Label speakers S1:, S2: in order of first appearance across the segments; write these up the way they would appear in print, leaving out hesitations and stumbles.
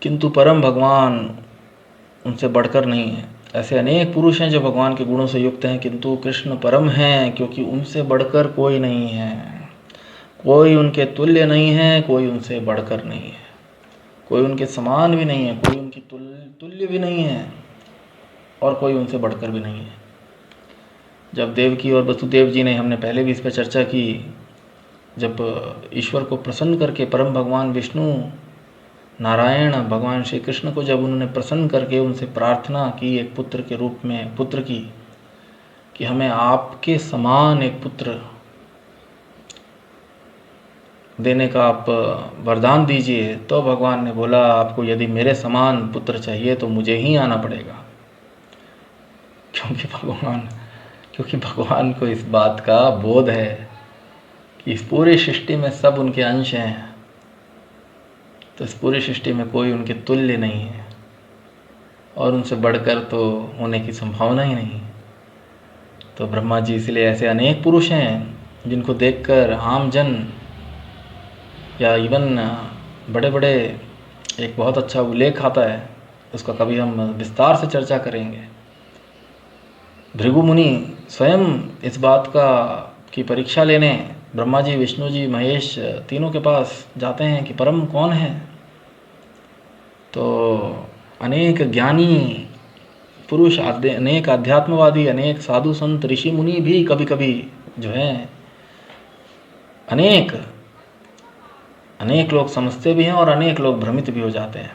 S1: किंतु परम भगवान उनसे बढ़कर नहीं है। ऐसे अनेक पुरुष हैं जो भगवान के गुणों से युक्त हैं, किंतु कृष्ण परम हैं, क्योंकि उनसे बढ़कर कोई नहीं है। कोई उनके तुल्य नहीं है, कोई उनसे बढ़कर नहीं है, कोई उनके समान भी नहीं है, कोई उनकी तुल्य भी नहीं है, और कोई उनसे बढ़कर भी नहीं है। जब देवकी और वसुदेव जी ने, हमने पहले भी इस पर चर्चा की, जब ईश्वर को प्रसन्न करके परम भगवान विष्णु नारायण भगवान श्री कृष्ण को जब उन्होंने प्रसन्न करके उनसे प्रार्थना की एक पुत्र के रूप में, पुत्र की, कि हमें आपके समान एक पुत्र देने का आप वरदान दीजिए, तो भगवान ने बोला आपको यदि मेरे समान पुत्र चाहिए तो मुझे ही आना पड़ेगा। क्योंकि भगवान को इस बात का बोध है कि इस पूरी सृष्टि में सब उनके अंश हैं, तो इस पूरी सृष्टि में कोई उनके तुल्य नहीं है, और उनसे बढ़कर तो होने की संभावना ही नहीं। तो ब्रह्मा जी, इसलिए ऐसे अनेक पुरुष हैं जिनको देखकर आम जन या इवन बड़े बड़े, एक बहुत अच्छा उल्लेख आता है, उसका कभी हम विस्तार से चर्चा करेंगे। भृगु मुनि स्वयं इस बात की परीक्षा लेने ब्रह्मा जी, विष्णु जी, महेश तीनों के पास जाते हैं कि परम कौन है। तो अनेक ज्ञानी पुरुष, अनेक आध्यात्मवादी, अनेक साधु संत ऋषि मुनि भी कभी कभी जो है, अनेक लोग समझते भी हैं और अनेक लोग भ्रमित भी हो जाते हैं।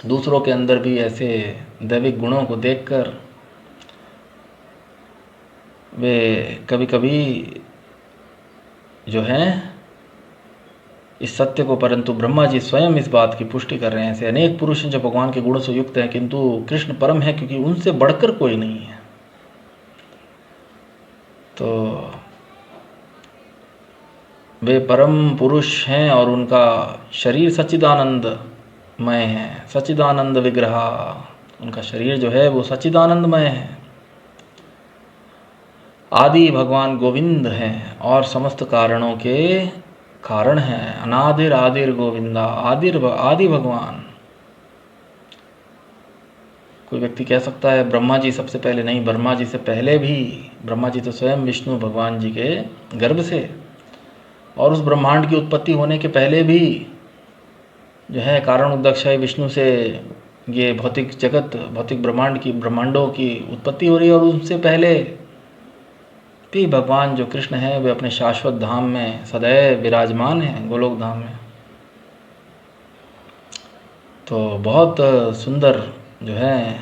S1: दूसरों के अंदर भी ऐसे दैविक गुणों को देखकर वे कभी कभी जो हैं इस सत्य को, परंतु ब्रह्मा जी स्वयं इस बात की पुष्टि कर रहे हैं। ऐसे अनेक पुरुष हैं जो भगवान के गुणों से युक्त हैं, किंतु कृष्ण परम है, क्योंकि उनसे बढ़कर कोई नहीं है। तो वे परम पुरुष हैं और उनका शरीर सच्चिदानंदमय है, सच्चिदानंद विग्रह। उनका शरीर जो है वो सच्चिदानंदमय है। आदि भगवान गोविंद हैं और समस्त कारणों के कारण हैं। अनादिर आदिर गोविंदा, आदि भगवान। कोई व्यक्ति कह सकता है ब्रह्मा जी सबसे पहले, नहीं, ब्रह्मा जी से पहले भी, ब्रह्मा जी तो स्वयं विष्णु भगवान जी के गर्भ से, और उस ब्रह्मांड की उत्पत्ति होने के पहले भी जो है कारण उदक्षय विष्णु से ये भौतिक जगत, भौतिक ब्रह्मांडों की उत्पत्ति हो रही है। और उनसे पहले भी भगवान जो कृष्ण है वे अपने शाश्वत धाम में सदैव विराजमान हैं, गोलोक धाम में। तो बहुत सुंदर जो है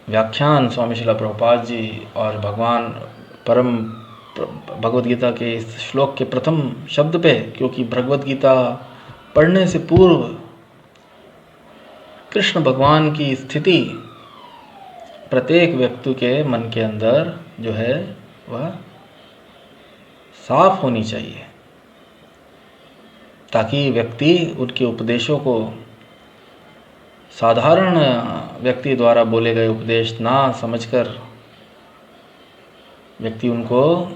S1: व्याख्यान स्वामी श्रील प्रभुपाद जी और भगवान परम भगवद गीता के इस श्लोक के प्रथम शब्द पे, क्योंकि भगवद गीता पढ़ने से पूर्व कृष्ण भगवान की स्थिति प्रत्येक व्यक्ति के मन के अंदर जो है वह साफ होनी चाहिए, ताकि व्यक्ति उनके उपदेशों को, साधारण व्यक्ति द्वारा बोले गए उपदेश ना समझकर, व्यक्ति उनको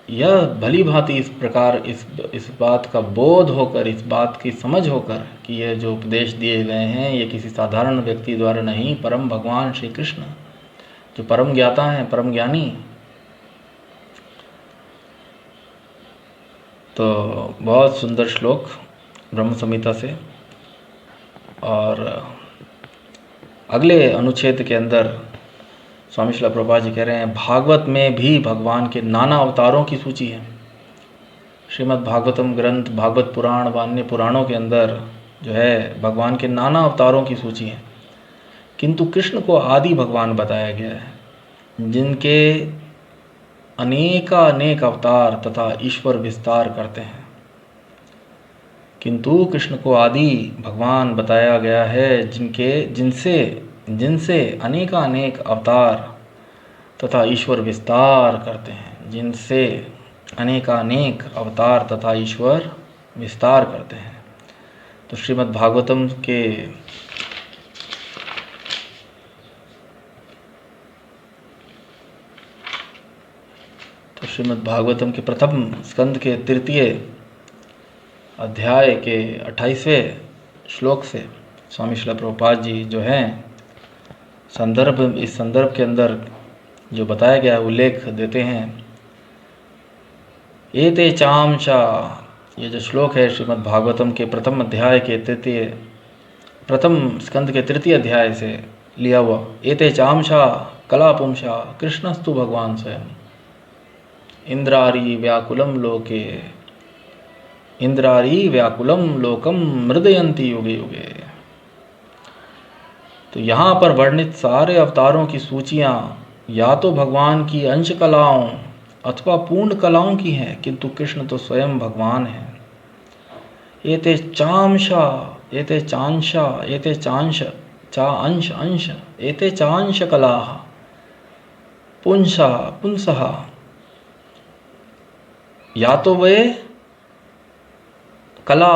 S1: यह भली भांति इस प्रकार इस बात का बोध होकर, इस बात की समझ होकर कि यह जो उपदेश दिए गए हैं ये किसी साधारण व्यक्ति द्वारा नहीं, परम भगवान श्री कृष्ण जो परम ज्ञाता हैं, परम ज्ञानी। तो बहुत सुंदर श्लोक ब्रह्म संहिता से। और अगले अनुच्छेद के अंदर स्वामी श्रील प्रभुपाद जी कह रहे हैं, भागवत में भी भगवान के नाना अवतारों की सूची है। श्रीमद् भागवतम ग्रंथ, भागवत पुराण व अन्य पुराणों के अंदर जो है भगवान के नाना अवतारों की सूची है, किंतु कृष्ण को आदि भगवान बताया गया है, जिनके अनेक अवतार तथा ईश्वर विस्तार करते हैं। किंतु कृष्ण को आदि भगवान बताया गया है, जिनसे अनेक अवतार तथा ईश्वर विस्तार करते हैं, जिनसे अनेक अवतार तथा ईश्वर विस्तार करते हैं। तो श्रीमद् भागवतम के प्रथम स्कंद के तृतीय अध्याय के 28वें श्लोक से स्वामी श्रील प्रभुपाद जी जो हैं इस संदर्भ के अंदर जो बताया गया उल्लेख देते हैं। एते चांशा, ये जो श्लोक है श्रीमद् भागवतम के प्रथम अध्याय के प्रथम स्कंद के तृतीय अध्याय से लिया हुआ। एते चांशा कलापुंसा कृष्णस्तु भगवान स्वयं इंद्रारी व्याकुलम लोकम मृदयंती युगे युगे। तो यहाँ पर वर्णित सारे अवतारों की सूचियाँ या तो भगवान की अंश कलाओं अथवा पूर्ण कलाओं की हैं, किंतु कृष्ण तो स्वयं भगवान हैं। एते चांशा एते चांश कला पुंसः, या तो वे कला,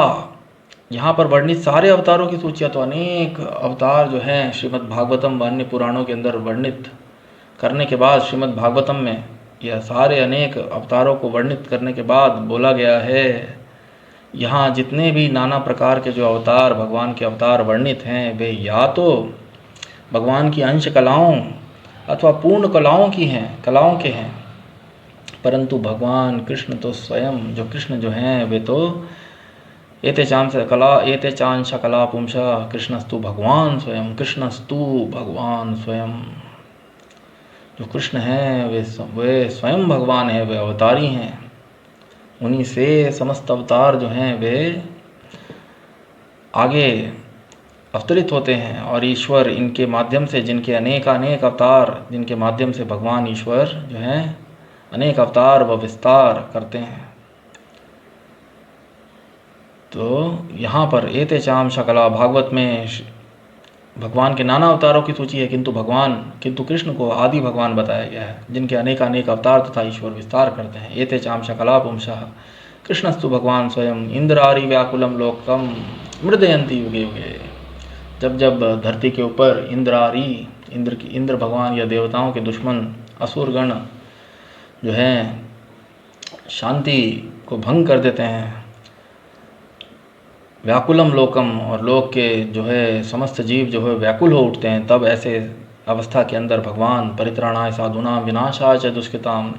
S1: यहाँ पर वर्णित सारे अवतारों की सूचियाँ, तो अनेक अवतार जो हैं श्रीमद् भागवतम व अन्य पुराणों के अंदर वर्णित करने के बाद, श्रीमद् भागवतम में यह सारे अनेक अवतारों को वर्णित करने के बाद बोला गया है, यहाँ जितने भी नाना प्रकार के जो अवतार, भगवान के अवतार वर्णित हैं, वे या तो भगवान की अंश कलाओं अथवा पूर्ण कलाओं के हैं, परंतु भगवान कृष्ण तो स्वयं, जो कृष्ण जो हैं वे तो एते चांश कला पुंसा कृष्णस्तु भगवान स्वयं, जो कृष्ण हैं वे स्वयं भगवान हैं, वे अवतारी हैं। उन्हीं से समस्त अवतार जो हैं वे आगे अवतरित होते हैं, और ईश्वर इनके माध्यम से, जिनके अनेक अवतार, जिनके माध्यम से भगवान ईश्वर जो हैं अनेक अवतार व विस्तार करते हैं। तो यहाँ पर एते चाम शकला, भागवत में भगवान के नाना अवतारों की सूची है, किंतु कृष्ण को आदि भगवान बताया गया है, जिनके अनेक अवतार तथा ईश्वर विस्तार करते हैं। एते चाम शकला पुंसः कृष्णस्तु भगवान स्वयं इंद्रारी व्याकुलम लोकम मृदयंती युगे युगे। जब धरती के ऊपर इंद्र भगवान या देवताओं के दुश्मन असुरगण जो हैं शांति को भंग कर देते हैं, व्याकुलम लोकम, और लोक के जो है समस्त जीव जो है व्याकुल हो उठते हैं, तब ऐसे अवस्था के अंदर भगवान परित्राणाय साधूनां विनाशाय च दुष्कृताम्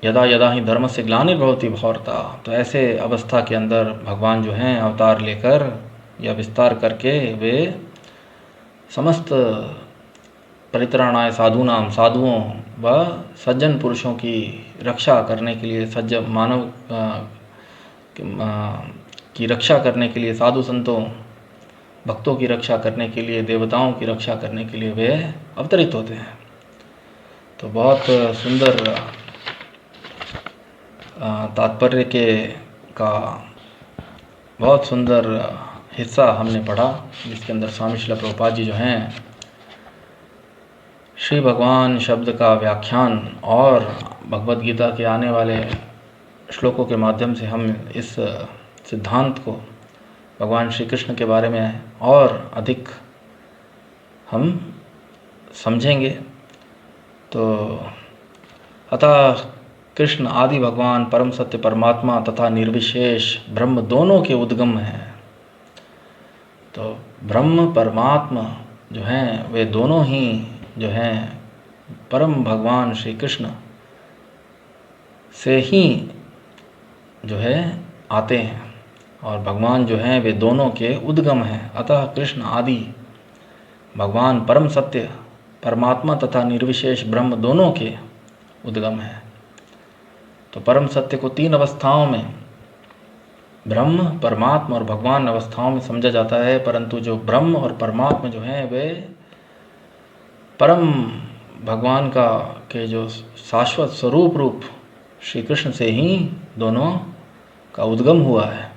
S1: यदा यदा ही धर्मस्य ग्लानिर्भवति भारता। तो ऐसे अवस्था के अंदर भगवान जो हैं अवतार लेकर या विस्तार करके वे समस्त परित्राणाय साधूनां, साधुओं व सज्जन पुरुषों की रक्षा करने के लिए, सज्जन मानव की रक्षा करने के लिए, साधु संतों भक्तों की रक्षा करने के लिए, देवताओं की रक्षा करने के लिए वे अवतरित होते हैं। तो बहुत सुंदर तात्पर्य का बहुत सुंदर हिस्सा हमने पढ़ा, जिसके अंदर स्वामी श्रील प्रभुपाद जी जो हैं श्री भगवान शब्द का व्याख्यान और भगवद गीता के आने वाले श्लोकों के माध्यम से हम इस सिद्धांत को, भगवान श्री कृष्ण के बारे में और अधिक हम समझेंगे। तो अतः कृष्ण आदि भगवान, परम सत्य परमात्मा तथा निर्विशेष ब्रह्म दोनों के उद्गम हैं। तो ब्रह्म परमात्मा जो हैं वे दोनों ही जो हैं परम भगवान श्री कृष्ण से ही जो है आते हैं, और भगवान जो हैं वे दोनों के उद्गम हैं। अतः कृष्ण आदि भगवान परम सत्य परमात्मा तथा निर्विशेष ब्रह्म दोनों के उद्गम हैं। तो परम सत्य को तीन अवस्थाओं में, ब्रह्म, परमात्मा और भगवान अवस्थाओं में समझा जाता है, परंतु जो ब्रह्म और परमात्मा जो हैं वे परम भगवान के जो शाश्वत स्वरूप रूप श्री कृष्ण से ही दोनों का उद्गम हुआ है,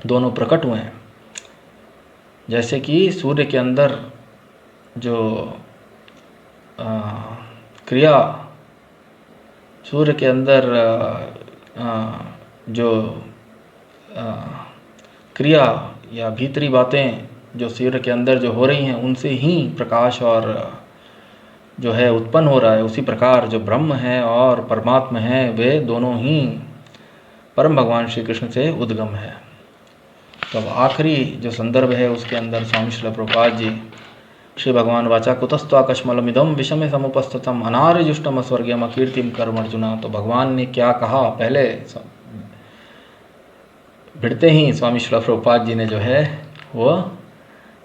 S1: दोनों प्रकट हुए हैं। जैसे कि सूर्य के अंदर जो सूर्य के अंदर जो क्रिया या भीतरी बातें जो सूर्य के अंदर जो हो रही हैं, उनसे ही प्रकाश और जो है उत्पन्न हो रहा है, उसी प्रकार जो ब्रह्म है और परमात्मा है वे दोनों ही परम भगवान श्री कृष्ण से उद्गम है। तो अब आखिरी जो संदर्भ है उसके अंदर स्वामी श्रील प्रभुपाद जी श्री भगवान वाचा कुतस्त्वाकश्मलमिदं विषमे समुपस्थितम अनार्यजुष्टम स्वर्गीयम अकीर्तिम कर्म अर्जुना। तो भगवान ने क्या कहा, पहले भिड़ते ही स्वामी श्रील प्रभुपाद जी ने जो है वो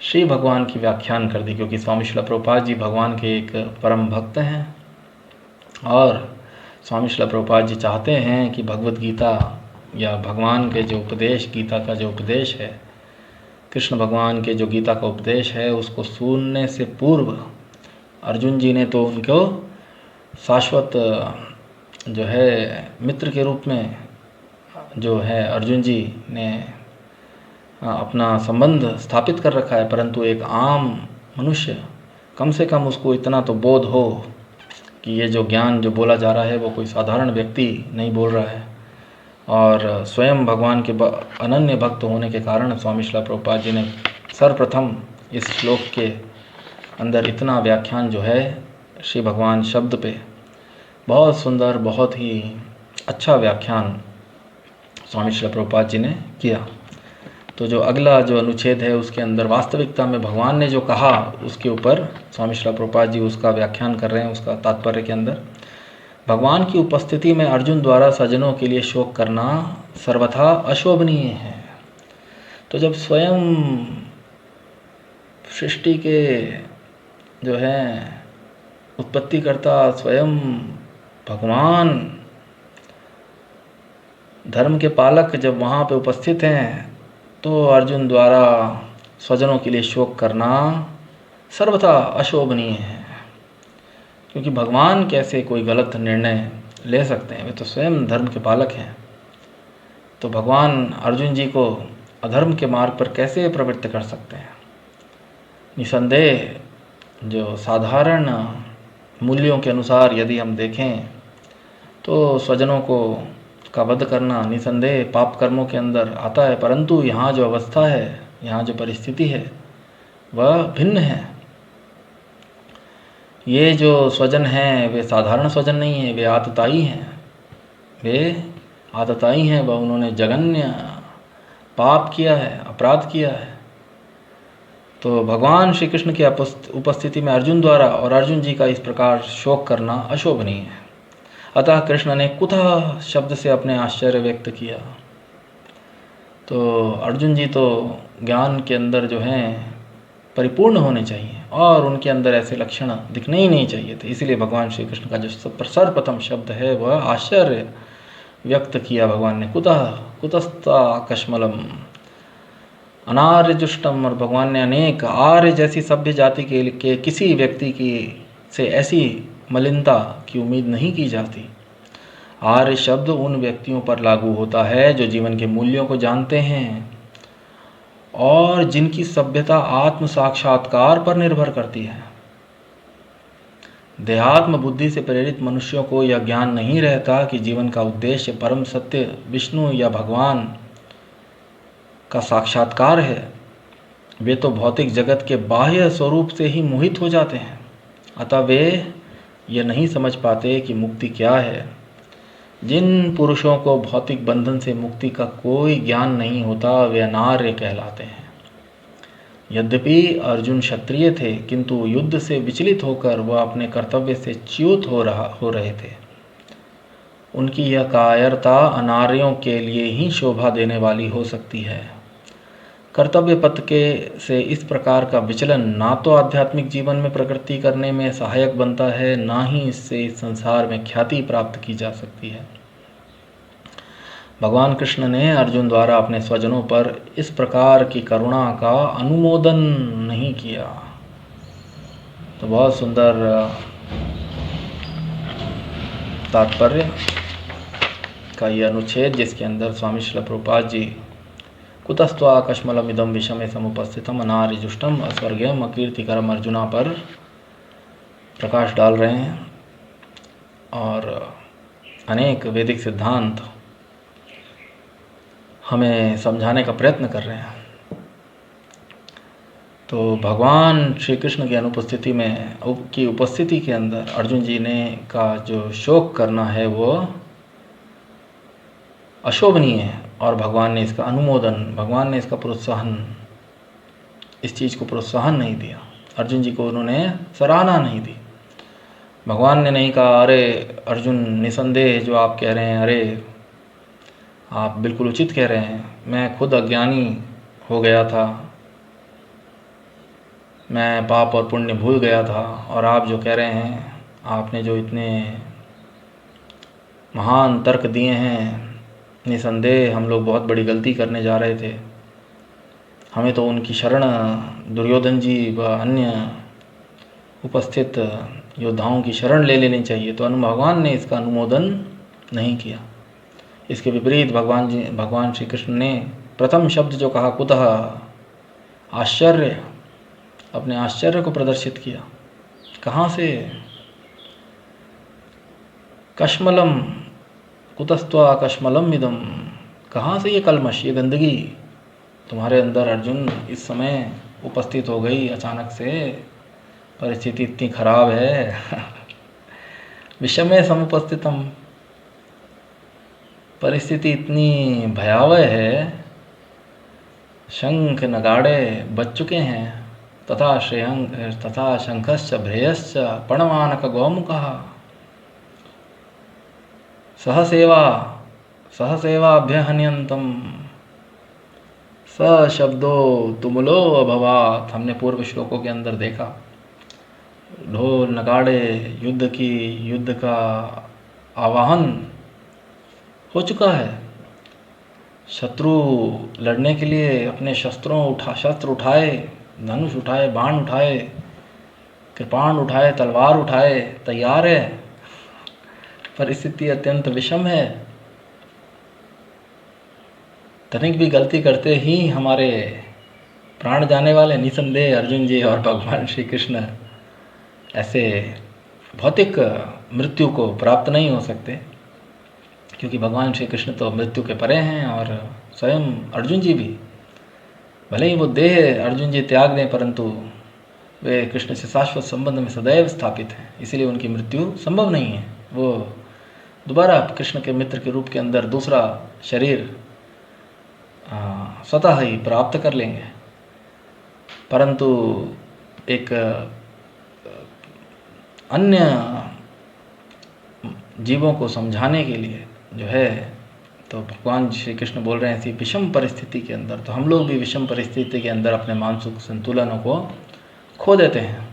S1: श्री भगवान की व्याख्यान कर दी, क्योंकि स्वामी श्रील प्रभुपाद जी भगवान के एक परम भक्त हैं और स्वामी श्रील प्रभुपाद जी चाहते हैं कि भगवत गीता या भगवान के जो उपदेश, गीता का जो उपदेश है, कृष्ण भगवान के जो गीता का उपदेश है, उसको सुनने से पूर्व अर्जुन जी ने तो उनको शाश्वत जो है मित्र के रूप में जो है अर्जुन जी ने अपना संबंध स्थापित कर रखा है, परंतु एक आम मनुष्य कम से कम उसको इतना तो बोध हो कि ये जो ज्ञान जो बोला जा रहा है वो कोई साधारण व्यक्ति नहीं बोल रहा है। और स्वयं भगवान के अनन्य भक्त होने के कारण स्वामी श्रील प्रभुपाद जी ने सर्वप्रथम इस श्लोक के अंदर इतना व्याख्यान जो है श्री भगवान शब्द पे, बहुत सुंदर, बहुत ही अच्छा व्याख्यान स्वामी श्रील प्रभुपाद जी ने किया। तो जो अगला जो अनुच्छेद है उसके अंदर वास्तविकता में भगवान ने जो कहा उसके ऊपर स्वामी श्रील प्रभुपाद जी उसका व्याख्यान कर रहे हैं। उसका तात्पर्य के अंदर भगवान की उपस्थिति में अर्जुन द्वारा सज्जनों के लिए शोक करना सर्वथा अशोभनीय है। तो जब स्वयं सृष्टि के जो है उत्पत्ति करता स्वयं भगवान धर्म के पालक जब वहाँ पे उपस्थित हैं, तो अर्जुन द्वारा स्वजनों के लिए शोक करना सर्वथा अशोभनीय है, क्योंकि भगवान कैसे कोई गलत निर्णय ले सकते हैं, वे तो स्वयं धर्म के पालक हैं। तो भगवान अर्जुन जी को अधर्म के मार्ग पर कैसे प्रवृत्त कर सकते हैं। निसंदेह जो साधारण मूल्यों के अनुसार यदि हम देखें तो स्वजनों को का वध करना निसंदेह पाप कर्मों के अंदर आता है, परंतु यहाँ जो अवस्था है, यहाँ जो परिस्थिति है वह भिन्न है। ये जो स्वजन हैं वे साधारण स्वजन नहीं हैं, वे आतताई हैं, वे आतताई हैं, वह उन्होंने जघन्य पाप किया है, अपराध किया है। तो भगवान श्री कृष्ण की उपस्थिति में अर्जुन द्वारा और अर्जुन जी का इस प्रकार शोक करना अशोभनीय है। अतः कृष्ण ने कुतः शब्द से अपने आश्चर्य व्यक्त किया। तो अर्जुन जी तो ज्ञान के अंदर जो हैं परिपूर्ण होने चाहिए और उनके अंदर ऐसे लक्षण दिखने ही नहीं चाहिए थे, इसीलिए भगवान श्री कृष्ण का जो सर्वप्रथम शब्द है वह आश्चर्य व्यक्त किया भगवान ने। कुतः कुतस्ताकश्मलम अनार्यजुष्टम, और भगवान ने अनेक आर्य जैसी सभ्य जाति के किसी व्यक्ति की से ऐसी मलिनता की उम्मीद नहीं की जाती। आर्य शब्द उन व्यक्तियों पर लागू होता है जो जीवन के मूल्यों को जानते हैं और जिनकी सभ्यता आत्म साक्षात्कार पर निर्भर करती है। देहात्म बुद्धि से प्रेरित मनुष्यों को यह ज्ञान नहीं रहता कि जीवन का उद्देश्य परम सत्य विष्णु या भगवान का साक्षात्कार है। वे तो भौतिक जगत के बाह्य स्वरूप से ही मोहित हो जाते हैं, अतः वे ये नहीं समझ पाते कि मुक्ति क्या है। जिन पुरुषों को भौतिक बंधन से मुक्ति का कोई ज्ञान नहीं होता वे अनार्य कहलाते हैं। यद्यपि अर्जुन क्षत्रिय थे, किंतु युद्ध से विचलित होकर वह अपने कर्तव्य से च्युत हो रहे थे। उनकी यह कायरता अनार्यों के लिए ही शोभा देने वाली हो सकती है। कर्तव्य पथ के से इस प्रकार का विचलन ना तो आध्यात्मिक जीवन में प्रगति करने में सहायक बनता है, ना ही इससे इस संसार में ख्याति प्राप्त की जा सकती है। भगवान कृष्ण ने अर्जुन द्वारा अपने स्वजनों पर इस प्रकार की करुणा का अनुमोदन नहीं किया। तो बहुत सुंदर तात्पर्य का यह अनुच्छेद, जिसके अंदर स्वामी श्रील प्रभुपाद जी कुतस्त्वाकश्मलमिदं विषमे समुपस्थितम अनार्यजुष्टम अस्वर्गीयम अकीर्तिकरम अर्जुना पर प्रकाश डाल रहे हैं और अनेक वैदिक सिद्धांत हमें समझाने का प्रयत्न कर रहे हैं। तो भगवान श्री कृष्ण की अनुपस्थिति में की उपस्थिति के अंदर अर्जुन जी ने का जो शोक करना है वो अशोभनीय है और भगवान ने इसका अनुमोदन, भगवान ने इसका प्रोत्साहन, इस चीज़ को प्रोत्साहन नहीं दिया। अर्जुन जी को उन्होंने सराहना नहीं दी। भगवान ने नहीं कहा अरे अर्जुन निसंदेह जो आप कह रहे हैं, अरे आप बिल्कुल उचित कह रहे हैं, मैं खुद अज्ञानी हो गया था, मैं पाप और पुण्य भूल गया था, और आप जो कह रहे हैं, आपने जो इतने महान तर्क दिए हैं, निसंदेह हम लोग बहुत बड़ी गलती करने जा रहे थे, हमें तो उनकी शरण दुर्योधन जी व अन्य उपस्थित योद्धाओं की शरण ले लेनी चाहिए। तो भगवान ने इसका अनुमोदन नहीं किया। इसके विपरीत भगवान श्री कृष्ण ने प्रथम शब्द जो कहा कुतः, आश्चर्य, अपने आश्चर्य को प्रदर्शित किया। कहाँ से? कश्मलम कुतस्त्वा कश्मलम इदम, कहाँ से ये कलमश, ये गंदगी तुम्हारे अंदर अर्जुन इस समय उपस्थित हो गई अचानक से? परिस्थिति इतनी खराब है विषमे समुपस्थितम, परिस्थिति इतनी भयावह है, शंख नगाड़े बज चुके हैं, तथा शंखश्च भ्रेयश्च पणमानक गौमुखः सहसेवाभ्यहन्यन्तम स शब्दो तुमुलो अभवात। हमने पूर्व श्लोकों के अंदर देखा, ढोल नगाड़े, युद्ध का आवाहन हो चुका है। शत्रु लड़ने के लिए अपने शस्त्र उठाए, धनुष उठाए, बाण उठाए, कृपाण उठाए, तलवार उठाए, तैयार है। परिस्थिति अत्यंत विषम है। तनिक भी गलती करते ही हमारे प्राण जाने वाले निसंदेह अर्जुन जी और भगवान श्री कृष्ण ऐसे भौतिक मृत्यु को प्राप्त नहीं हो सकते, क्योंकि भगवान श्री कृष्ण तो मृत्यु के परे हैं, और स्वयं अर्जुन जी भी, भले ही वो देह अर्जुन जी त्याग दें, परंतु वे कृष्ण से शाश्वत संबंध में सदैव स्थापित हैं, इसीलिए उनकी मृत्यु संभव नहीं है। वो दोबारा कृष्ण के मित्र के रूप के अंदर दूसरा शरीर स्वतः ही प्राप्त कर लेंगे। परंतु एक अन्य जीवों को समझाने के लिए जो है, तो भगवान श्री कृष्ण बोल रहे हैं ऐसी विषम परिस्थिति के अंदर, तो हम लोग भी विषम परिस्थिति के अंदर अपने मानसिक संतुलनों को खो देते हैं।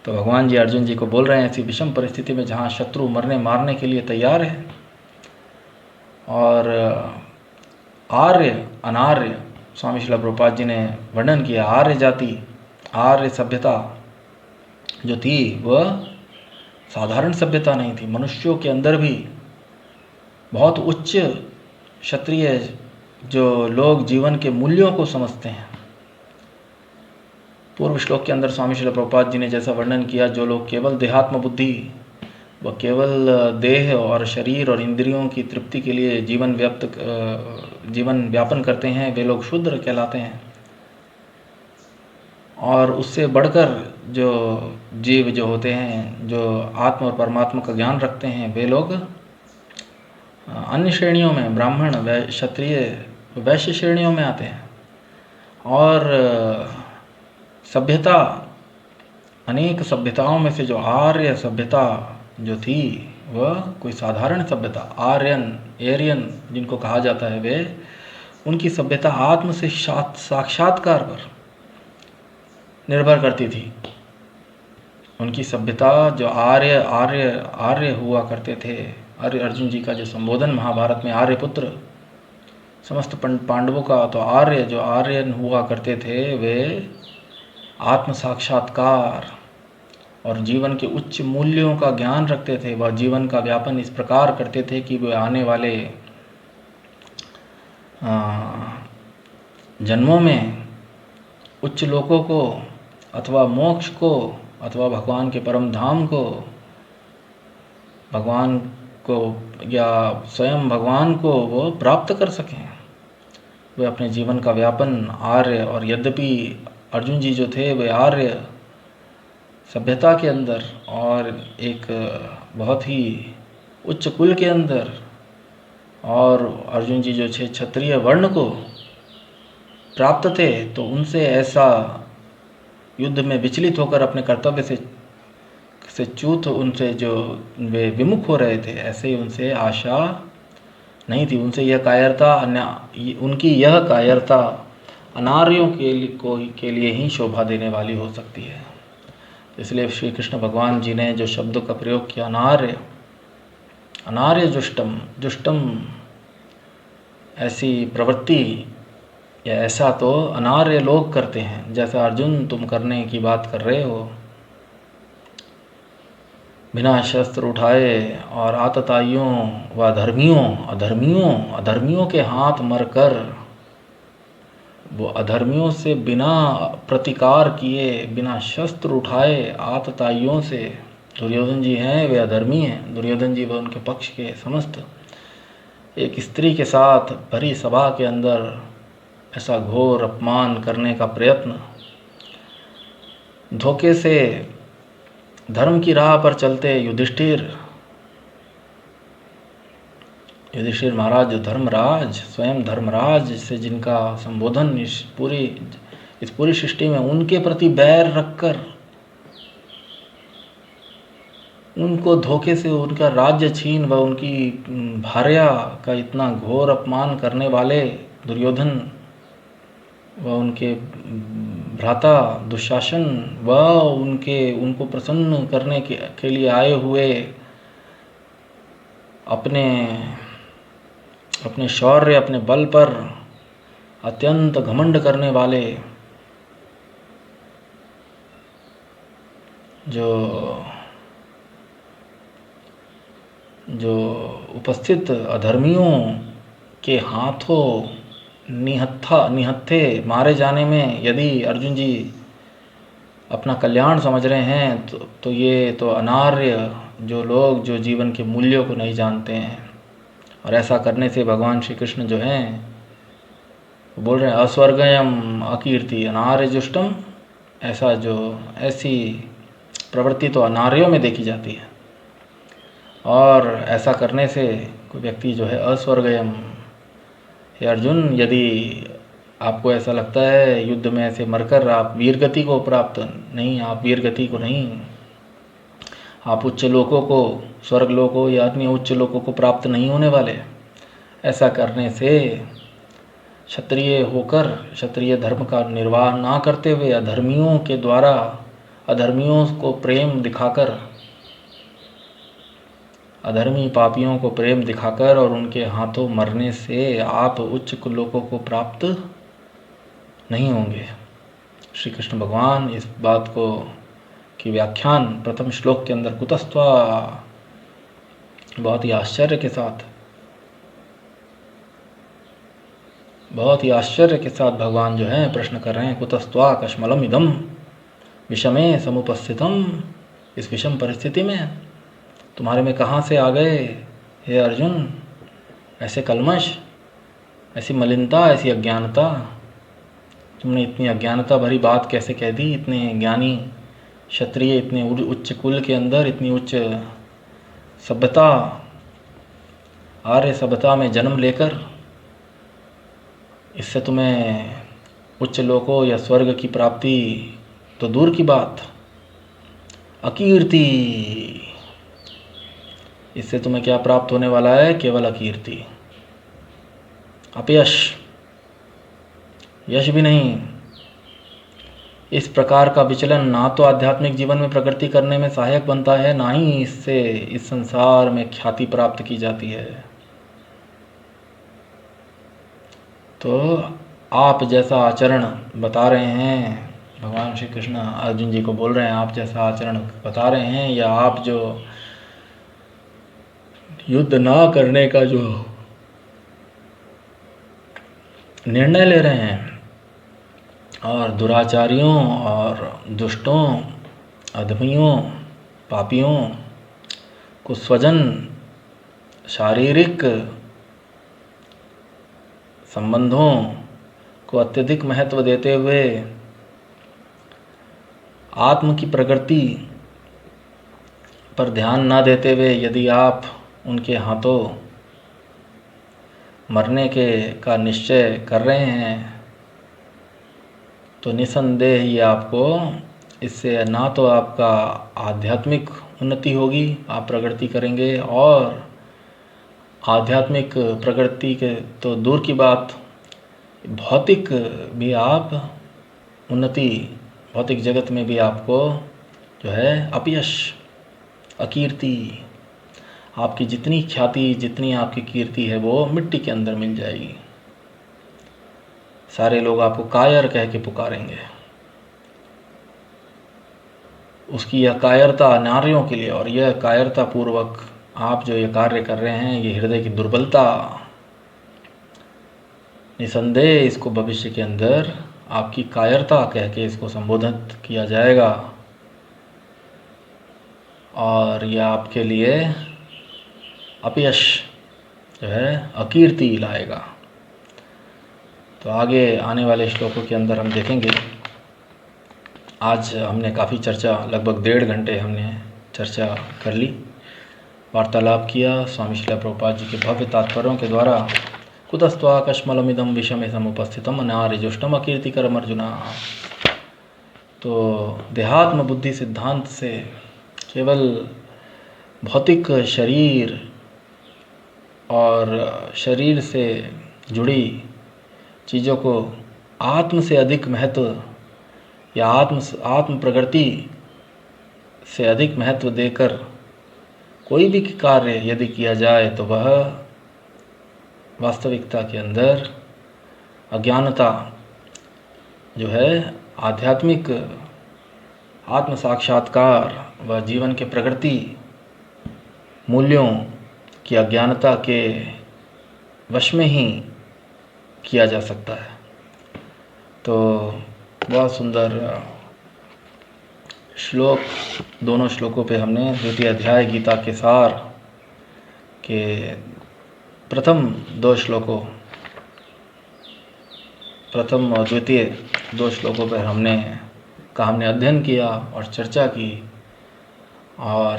S1: तो भगवान जी अर्जुन जी को बोल रहे हैं ऐसी विषम परिस्थिति में जहाँ शत्रु मरने मारने के लिए तैयार है, और आर्य अनार्य, स्वामी श्रील प्रभुपाद जी ने वर्णन किया, आर्य जाति, आर्य सभ्यता जो थी वह साधारण सभ्यता नहीं थी। मनुष्यों के अंदर भी बहुत उच्च क्षत्रिय जो लोग जीवन के मूल्यों को समझते हैं। पूर्व श्लोक के अंदर स्वामी श्रील प्रभुपाद जी ने जैसा वर्णन किया, जो लोग केवल देहात्म बुद्धि व केवल देह और शरीर और इंद्रियों की तृप्ति के लिए जीवन व्यापन करते हैं, वे लोग शूद्र कहलाते हैं। और उससे बढ़कर जो जीव जो होते हैं, जो आत्म और परमात्मा का ज्ञान रखते हैं, वे लोग अन्य श्रेणियों में, ब्राह्मण, क्षत्रिय, वैश्य श्रेणियों में आते हैं। और सभ्यता, अनेक सभ्यताओं में से जो आर्य सभ्यता जो थी वह कोई साधारण सभ्यता, एरियन जिनको कहा जाता है, वे उनकी सभ्यता आत्म से साक्षात्कार पर निर्भर करती थी। उनकी सभ्यता जो आर्य हुआ करते थे। अर्जुन जी का जो संबोधन महाभारत में आर्यपुत्र समस्त पांडवों का, तो जो आर्यन हुआ करते थे, वे आत्म साक्षात्कार और जीवन के उच्च मूल्यों का ज्ञान रखते थे। वह जीवन का व्यापन इस प्रकार करते थे कि वे आने वाले जन्मों में उच्च लोकों को अथवा मोक्ष को अथवा भगवान के परम धाम को, भगवान को या स्वयं भगवान को वो प्राप्त कर सकें। वे अपने जीवन का व्यापन आर्य, और यद्यपि अर्जुन जी जो थे वे आर्य सभ्यता के अंदर और एक बहुत ही उच्च कुल के अंदर और अर्जुन जी जो क्षत्रिय वर्ण को प्राप्त थे, तो उनसे ऐसा युद्ध में विचलित होकर अपने कर्तव्य से च्युत, उनसे जो वे विमुख हो रहे थे, ऐसे ही उनसे आशा नहीं थी। उनसे यह कायरता उनकी यह कायरता अनार्यों के लिए ही शोभा देने वाली हो सकती है। इसलिए श्री कृष्ण भगवान जी ने जो शब्दों का प्रयोग किया, अनार्य जुष्टम, ऐसी प्रवृत्ति या ऐसा तो अनार्य लोग करते हैं, जैसा अर्जुन तुम करने की बात कर रहे हो, बिना शस्त्र उठाए और आतताइयों व अधर्मियों के हाथ मरकर, वो अधर्मियों से बिना प्रतिकार किए, बिना शस्त्र उठाए, आतताइयों से, दुर्योधन जी हैं वे अधर्मी हैं, दुर्योधन जी व उनके पक्ष के समस्त, एक स्त्री के साथ भरी सभा के अंदर ऐसा घोर अपमान करने का प्रयत्न, धोखे से धर्म की राह पर चलते युधिष्ठिर महाराज, जो धर्मराज, स्वयं धर्मराज से जिनका संबोधन इस पूरी सृष्टि में उनके प्रति बैर रखकर, उनको धोखे से उनका राज्य छीन व उनकी भार्या का इतना घोर अपमान करने वाले दुर्योधन व उनके भ्राता दुशासन व उनको प्रसन्न करने के लिए आए हुए अपने शौर्य, अपने बल पर अत्यंत घमंड करने वाले जो उपस्थित अधर्मियों के हाथों निहत्थे मारे जाने में यदि अर्जुन जी अपना कल्याण समझ रहे हैं, तो ये तो अनार्य जो लोग, जो जीवन के मूल्यों को नहीं जानते हैं, और ऐसा करने से भगवान श्री कृष्ण जो हैं वो बोल रहे हैं अस्वर्गयम अकीर्ति अनार्य जुष्टम, ऐसी प्रवृत्ति तो अनार्यों में देखी जाती है, और ऐसा करने से कोई व्यक्ति जो है अस्वर्गयम। हे अर्जुन, यदि आपको ऐसा लगता है युद्ध में ऐसे मरकर आप वीरगति को प्राप्त नहीं, आप वीरगति को नहीं, आप उच्च लोकों को, स्वर्ग लोकों या अन्य उच्च लोकों को प्राप्त नहीं होने वाले। ऐसा करने से क्षत्रिय होकर, क्षत्रिय धर्म का निर्वाह ना करते हुए, अधर्मियों के द्वारा अधर्मियों को प्रेम दिखाकर, अधर्मी पापियों को प्रेम दिखाकर और उनके हाथों मरने से आप उच्च लोकों को प्राप्त नहीं होंगे। श्री कृष्ण भगवान इस बात को की व्याख्यान प्रथम श्लोक के अंदर कुतस्त्वा बहुत ही आश्चर्य के साथ भगवान जो हैं प्रश्न कर रहे हैं, कुतस्त्वा कश्मलम इदम विषमे समुपस्थितम, इस विषम परिस्थिति में तुम्हारे में कहाँ से आ गए हे अर्जुन ऐसे कल्मश, ऐसी मलिनता, ऐसी अज्ञानता, तुमने इतनी अज्ञानता भरी बात कैसे कह दी। इतने ज्ञानी क्षत्रिय, इतने उच्च कुल के अंदर, इतनी उच्च सभ्यता, आर्य सभ्यता में जन्म लेकर, इससे तुम्हें उच्च लोकों या स्वर्ग की प्राप्ति तो दूर की बात, अकीर्ति, इससे तुम्हें क्या प्राप्त होने वाला है, केवल अकीर्ति, अपयश, यश भी नहीं। इस प्रकार का विचलन ना तो आध्यात्मिक जीवन में प्रगति करने में सहायक बनता है, ना ही इससे इस संसार में ख्याति प्राप्त की जाती है। तो आप जैसा आचरण बता रहे हैं, भगवान श्री कृष्ण अर्जुन जी को बोल रहे हैं, आप जैसा आचरण बता रहे हैं, या आप जो युद्ध ना करने का जो निर्णय ले रहे हैं, और दुराचारियों और दुष्टों, अधमियों, पापियों को स्वजन शारीरिक संबंधों को अत्यधिक महत्व देते हुए आत्म की प्रगति पर ध्यान ना देते हुए यदि आप उनके हाथों मरने के का निश्चय कर रहे हैं तो निसंदेह ये आपको इससे ना तो आपका आध्यात्मिक उन्नति होगी, आप प्रगति करेंगे, और आध्यात्मिक प्रगति के तो दूर की बात, भौतिक भी आप उन्नति, भौतिक जगत में भी आपको जो है अपयश, अकीर्ति, आपकी जितनी ख्याति, जितनी आपकी कीर्ति है वो मिट्टी के अंदर मिल जाएगी। सारे लोग आपको कायर कह के पुकारेंगे। उसकी यह कायरता नारियों के लिए, और यह कायरता पूर्वक आप जो ये कार्य कर रहे हैं, ये हृदय की दुर्बलता, निसंदेह इसको भविष्य के अंदर आपकी कायरता कह के इसको संबोधित किया जाएगा, और यह आपके लिए अपयश जो है, अकीर्ति लाएगा। तो आगे आने वाले श्लोकों के अंदर हम देखेंगे। आज हमने काफ़ी चर्चा, लगभग 1.5 घंटे हमने चर्चा कर ली, वार्तालाप किया स्वामी श्रील प्रभुपाद जी के भव्य तात्पर्यों के द्वारा। कुतस्त्वाकश्मलमिदं विषमे समुपस्थितम अनार्यजुष्टम अकीर्तिकरम अर्जुना। तो देहात्म बुद्धि सिद्धांत से केवल भौतिक शरीर और शरीर से जुड़ी चीज़ों को आत्म से अधिक महत्व, या आत्म प्रगति से अधिक महत्व देकर कोई भी कार्य यदि किया जाए तो वह वास्तविकता के अंदर अज्ञानता जो है, आध्यात्मिक आत्म साक्षात्कार व जीवन के प्रगति मूल्यों की अज्ञानता के वश में ही किया जा सकता है। तो बहुत सुंदर श्लोक, दोनों श्लोकों पे हमने द्वितीय अध्याय गीता के सार के प्रथम 2 श्लोकों, प्रथम और द्वितीय 2 श्लोकों पर हमने अध्ययन किया और चर्चा की, और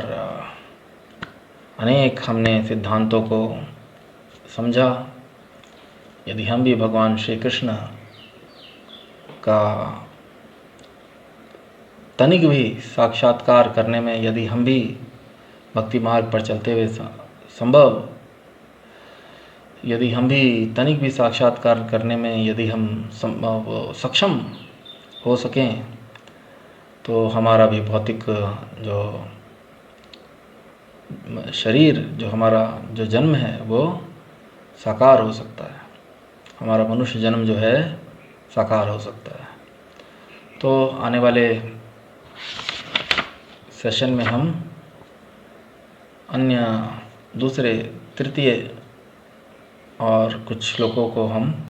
S1: अनेक हमने सिद्धांतों को समझा। यदि हम भी भगवान श्री कृष्ण का तनिक भी साक्षात्कार करने में, यदि हम भी भक्ति मार्ग पर चलते हुए संभव, यदि हम भी तनिक भी साक्षात्कार करने में यदि हम सक्षम हो सकें, तो हमारा भी भौतिक जो शरीर, जो हमारा जो जन्म है वो साकार हो सकता है, हमारा मनुष्य जन्म जो है साकार हो सकता है। तो आने वाले सेशन में हम अन्य दूसरे, तृतीय और कुछ श्लोकों को हम